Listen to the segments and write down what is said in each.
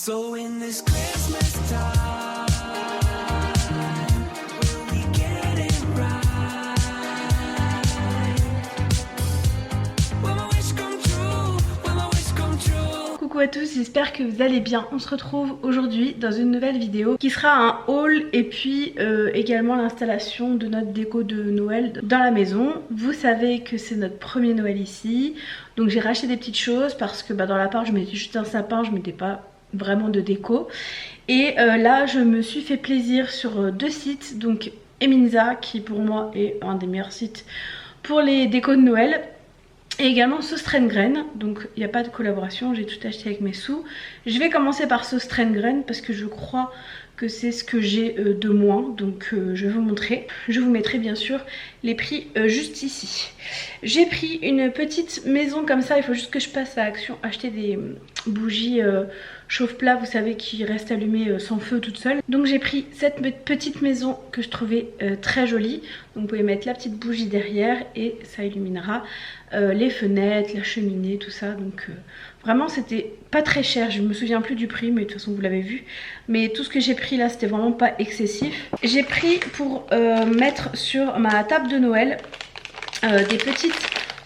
So in this Christmas time, will we get it right? Will my wish come true? Will my wish come true? Coucou à tous, j'espère que vous allez bien. On se retrouve aujourd'hui dans une nouvelle vidéo qui sera un haul et puis également l'installation de notre déco de Noël dans la maison. Vous savez que c'est notre premier Noël ici, donc j'ai racheté des petites choses parce que dans l'appart je mettais juste un sapin, je mettais pas vraiment de déco. Et là je me suis fait plaisir sur deux sites, donc Eminza qui pour moi est un des meilleurs sites pour les décos de Noël, et également Sauce-Train-Graine. Donc il n'y a pas de collaboration, j'ai tout acheté avec mes sous. Je vais commencer par Sauce-Train-Graine parce que je crois que c'est ce que j'ai de moins, donc je vais vous montrer. Je vous mettrai bien sûr les prix juste ici. J'ai pris une petite maison comme ça, il faut juste que je passe à l'action, acheter des bougies chauffe-plat, vous savez, qui restent allumées sans feu toute seule. Donc j'ai pris cette petite maison que je trouvais très jolie. Donc vous pouvez mettre la petite bougie derrière et ça illuminera les fenêtres, la cheminée, tout ça. Donc vraiment c'était pas très cher, je me souviens plus du prix, mais de toute façon vous l'avez vu. Mais tout ce que j'ai pris là c'était vraiment pas excessif. J'ai pris pour mettre sur ma table de Noël des petites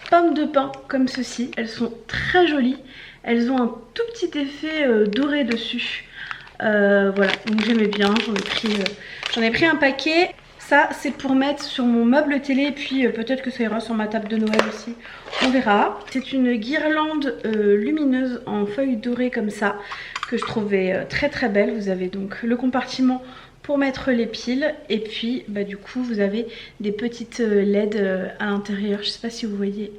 pommes de pin comme ceci. Elles sont très jolies. Elles ont un tout petit effet doré dessus. Voilà, donc j'aimais bien, j'en ai pris un paquet. Ça c'est pour mettre sur mon meuble télé, puis peut-être que ça ira sur ma table de Noël aussi, on verra. C'est une guirlande lumineuse en feuilles dorées comme ça, que je trouvais très très belle. Vous avez donc le compartiment pour mettre les piles, et puis du coup vous avez des petites LED à l'intérieur, je sais pas si vous voyez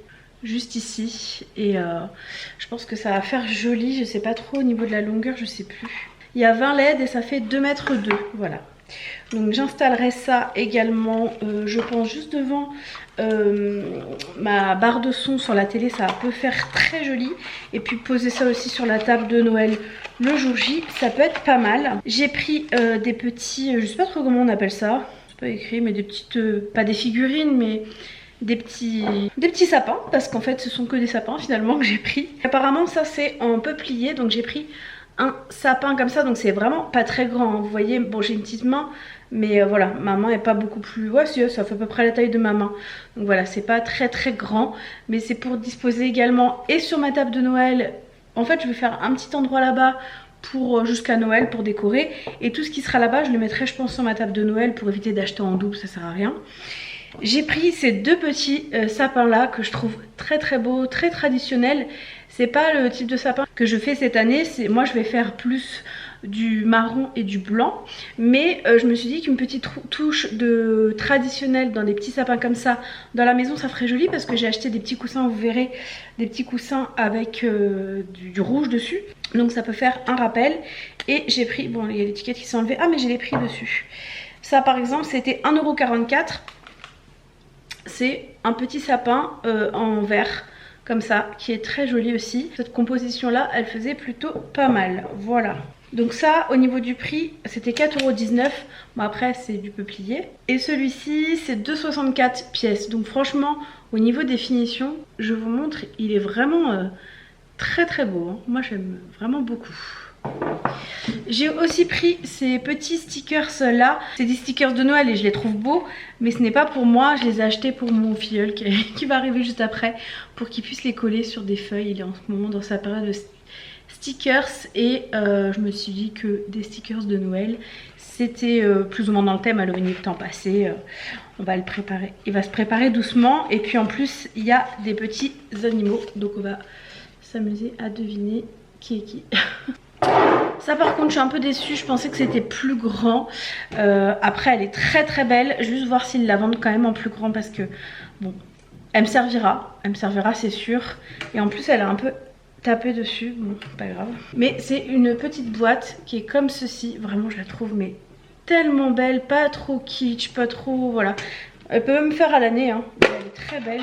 juste ici, et je pense que ça va faire joli, je sais pas trop au niveau de la longueur, je sais plus. Il y a 20 LED et ça fait 2,2 m, voilà. Donc j'installerai ça également, je pense juste devant ma barre de son sur la télé, ça peut faire très joli. Et puis poser ça aussi sur la table de Noël le jour J, ça peut être pas mal. J'ai pris des petits, je sais pas trop comment on appelle ça, c'est pas écrit, mais des petites, pas des figurines, mais des petits sapins, parce qu'en fait ce sont que des sapins finalement que j'ai pris. Apparemment ça c'est en peuplier, donc j'ai pris un sapin comme ça, donc c'est vraiment pas très grand, hein. Vous voyez, bon j'ai une petite main, mais voilà, ma main est pas beaucoup plus, ouais si, ça fait à peu près la taille de ma main, donc voilà, c'est pas très très grand, mais c'est pour disposer également et sur ma table de Noël. En fait je vais faire un petit endroit là-bas pour jusqu'à Noël pour décorer, et tout ce qui sera là-bas je le mettrai je pense sur ma table de Noël pour éviter d'acheter en double, ça sert à rien. J'ai pris ces deux petits sapins là que je trouve très très beaux, très traditionnels. C'est pas le type de sapin que je fais cette année, moi je vais faire plus du marron et du blanc, mais je me suis dit qu'une petite touche de traditionnel dans des petits sapins comme ça dans la maison ça ferait joli, parce que j'ai acheté des petits coussins, vous verrez, des petits coussins avec du rouge dessus, donc ça peut faire un rappel. Et j'ai pris, bon il y a l'étiquette qui s'est enlevée, ah mais j'ai les prix dessus. Ça par exemple c'était 1,44 €. C'est un petit sapin en verre comme ça, qui est très joli aussi. Cette composition là elle faisait plutôt pas mal, voilà. Donc ça au niveau du prix c'était 4,19 €. Bon après c'est du peuplier. Et celui-ci c'est 2,64 pièces. Donc franchement au niveau des finitions, je vous montre, il est vraiment très très beau, hein. Moi j'aime vraiment beaucoup. J'ai aussi pris ces petits stickers là, c'est des stickers de Noël et je les trouve beaux, mais ce n'est pas pour moi, je les ai achetés pour mon filleul qui va arriver juste après, pour qu'il puisse les coller sur des feuilles. Il est en ce moment dans sa période de stickers, et je me suis dit que des stickers de Noël c'était plus ou moins dans le thème Halloween, le temps passé. On va le préparer, il va se préparer doucement, et puis en plus il y a des petits animaux, donc on va s'amuser à deviner qui est qui. Ça par contre je suis un peu déçue, je pensais que c'était plus grand. Après elle est très très belle, juste voir s'ils la vendent quand même en plus grand, parce que bon, elle me servira c'est sûr. Et en plus elle a un peu tapé dessus, bon pas grave. Mais c'est une petite boîte qui est comme ceci, vraiment je la trouve mais tellement belle, pas trop kitsch, pas trop, voilà. Elle peut même faire à l'année, hein. Elle est très belle,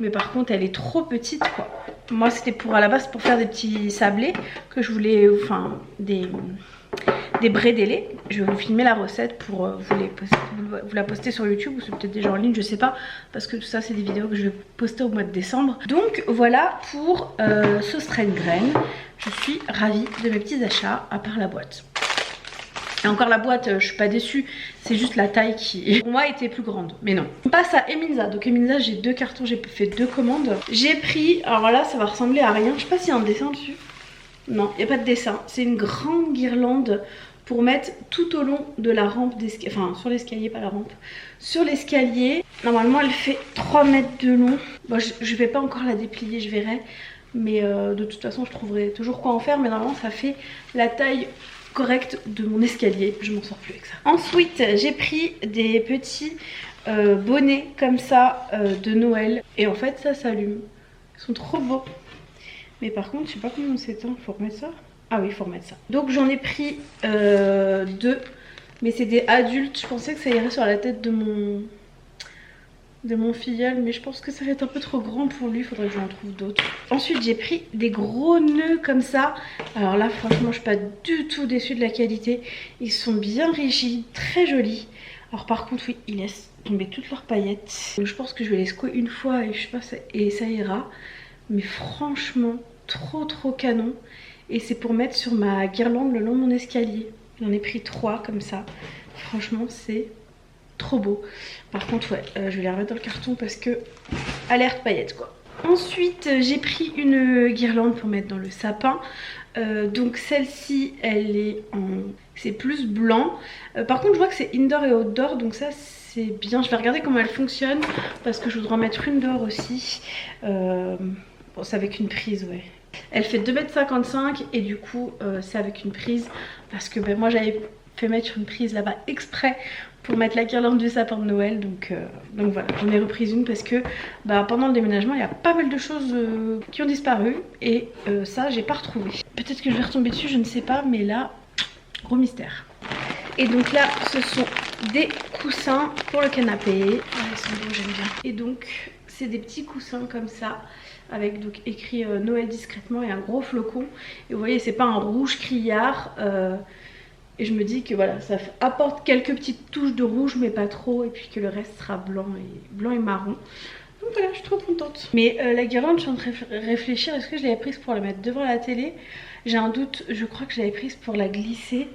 mais par contre elle est trop petite quoi. Moi c'était pour à la base pour faire des petits sablés que je voulais, enfin des brédélés. Je vais vous filmer la recette pour vous la poster sur YouTube, ou c'est peut-être déjà en ligne, je sais pas, parce que tout ça c'est des vidéos que je vais poster au mois de décembre. Donc voilà pour sauce reine graine. Je suis ravie de mes petits achats, à part la boîte. Et encore la boîte, je suis pas déçue, c'est juste la taille qui pour moi était plus grande, mais non. On passe à Eminza. Donc Eminza, j'ai 2 cartons, j'ai fait 2 commandes. J'ai pris, alors là ça va ressembler à rien, je sais pas s'il y a un dessin dessus. Non, il n'y a pas de dessin. C'est une grande guirlande pour mettre tout au long de la rampe d'escalier. Enfin, sur l'escalier, pas la rampe. Sur l'escalier. Normalement, elle fait 3 mètres de long. Bon, je vais pas encore la déplier, je verrai. Mais de toute façon, je trouverai toujours quoi en faire. Mais normalement, ça fait la taille correcte de mon escalier. Je m'en sors plus avec ça. Ensuite, j'ai pris des petits bonnets comme ça de Noël. Et en fait, ça s'allume. Ils sont trop beaux. Mais par contre, je sais pas comment on s'éteint. Faut remettre ça? Ah oui, il faut remettre ça. Donc j'en ai pris 2. Mais c'est des adultes. Je pensais que ça irait sur la tête de mon filleul. Mais je pense que ça va être un peu trop grand pour lui. Il faudrait que j'en trouve d'autres. Ensuite, j'ai pris des gros nœuds comme ça. Alors là, franchement, je suis pas du tout déçue de la qualité. Ils sont bien rigides, très jolis. Alors par contre, oui, ils laissent tomber toutes leurs paillettes. Donc, je pense que je vais les secouer une fois et je sais pas, et ça ira. Mais franchement, trop canon. Et c'est pour mettre sur ma guirlande le long de mon escalier. J'en ai pris 3 comme ça. Franchement, c'est trop beau. Par contre, ouais, je vais les remettre dans le carton parce que alerte paillettes quoi. Ensuite, j'ai pris une guirlande pour mettre dans le sapin. Donc celle-ci, elle est en... c'est plus blanc. Par contre, je vois que c'est indoor et outdoor. Donc ça, c'est bien. Je vais regarder comment elle fonctionne parce que je voudrais en mettre une dehors aussi. Bon, c'est avec une prise, ouais. Elle fait 2,55 m et du coup, c'est avec une prise. Parce que ben, moi, j'avais fait mettre une prise là-bas exprès pour mettre la guirlande du sapin de Noël. Donc voilà, j'en ai reprise une parce que bah, pendant le déménagement, il y a pas mal de choses qui ont disparu. Et ça, j'ai pas retrouvé. Peut-être que je vais retomber dessus, je ne sais pas. Mais là, gros mystère. Et donc là, ce sont des coussins pour le canapé. Ouais, ils sont beaux, j'aime bien. Et donc, c'est des petits coussins comme ça, avec donc écrit Noël discrètement et un gros flocon. Et vous voyez, c'est pas un rouge criard. Et je me dis que voilà, ça apporte quelques petites touches de rouge, mais pas trop. Et puis que le reste sera blanc et marron. Donc voilà, je suis trop contente. Mais la guirlande, je suis en train de réfléchir. Est-ce que je l'avais prise pour la mettre devant la télé? J'ai un doute, je crois que je l'avais prise pour la glisser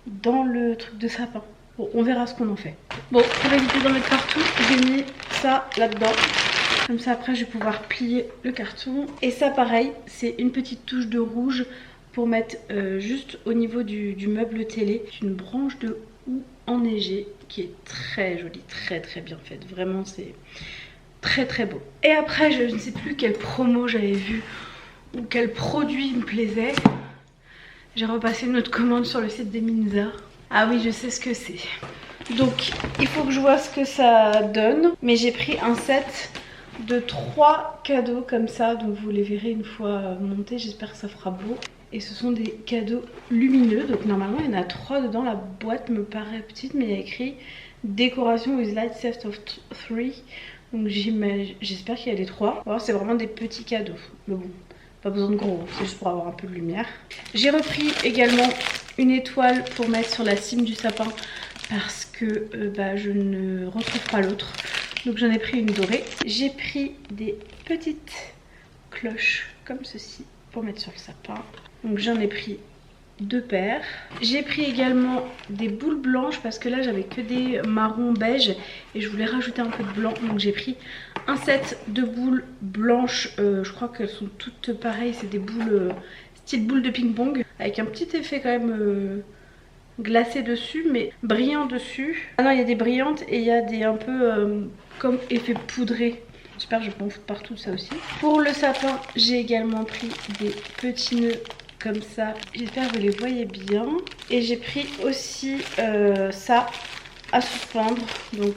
dans le truc de sapin. Bon, on verra ce qu'on en fait. Bon, pour éviter d'en mettre partout, j'ai mis ça là-dedans. Comme ça, après, je vais pouvoir plier le carton. Et ça, pareil, c'est une petite touche de rouge pour mettre juste au niveau du meuble télé. C'est une branche de houx enneigée qui est très jolie, très bien faite. Vraiment, c'est très beau. Et après, je ne sais plus quelle promo j'avais vu ou quel produit me plaisait. J'ai repassé une autre commande sur le site d'Eminza. Ah oui, je sais ce que c'est. Donc, il faut que je vois ce que ça donne. Mais j'ai pris un set de 3 cadeaux comme ça. Donc, vous les verrez une fois montés. J'espère que ça fera beau. Et ce sont des cadeaux lumineux. Donc, normalement, il y en a 3 dedans. La boîte me paraît petite, mais il y a écrit décoration with light set of 3. Donc, j'espère qu'il y a les 3. Alors, c'est vraiment des petits cadeaux. Mais bon, pas besoin de gros, c'est juste pour avoir un peu de lumière. J'ai repris également une étoile pour mettre sur la cime du sapin parce que bah, je ne retrouve pas l'autre. Donc j'en ai pris une dorée. J'ai pris des petites cloches comme ceci pour mettre sur le sapin. Donc j'en ai pris 2 paires. J'ai pris également des boules blanches parce que là j'avais que des marrons beige et je voulais rajouter un peu de blanc. Donc j'ai pris un set de boules blanches. Je crois qu'elles sont toutes pareilles. C'est des boules style boule de ping-pong avec un petit effet quand même glacé dessus mais brillant dessus. Ah non, il y a des brillantes et il y a des un peu comme effet poudré. J'espère que je peux en foutre partout ça aussi. Pour le sapin, j'ai également pris des petits nœuds comme ça. J'espère que vous les voyez bien. Et j'ai pris aussi ça à suspendre. Donc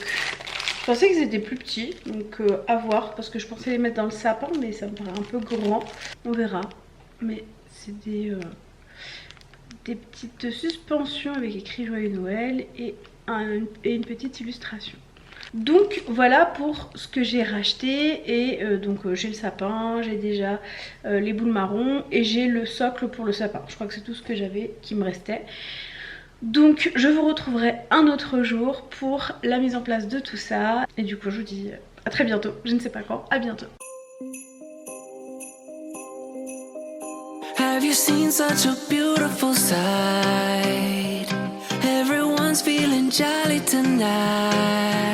je pensais qu'ils étaient plus petits. Donc à voir. Parce que je pensais les mettre dans le sapin. Mais ça me paraît un peu grand. On verra. Mais c'est des petites suspensions avec écrit Joyeux Noël. Et une petite illustration. Donc voilà pour ce que j'ai racheté et donc j'ai le sapin, j'ai déjà les boules marron et j'ai le socle pour le sapin. Je crois que c'est tout ce que j'avais qui me restait. Donc je vous retrouverai un autre jour pour la mise en place de tout ça. Et du coup je vous dis à très bientôt, je ne sais pas quand, à bientôt. Have you seen such a beautiful sight? Everyone's feeling jolly tonight.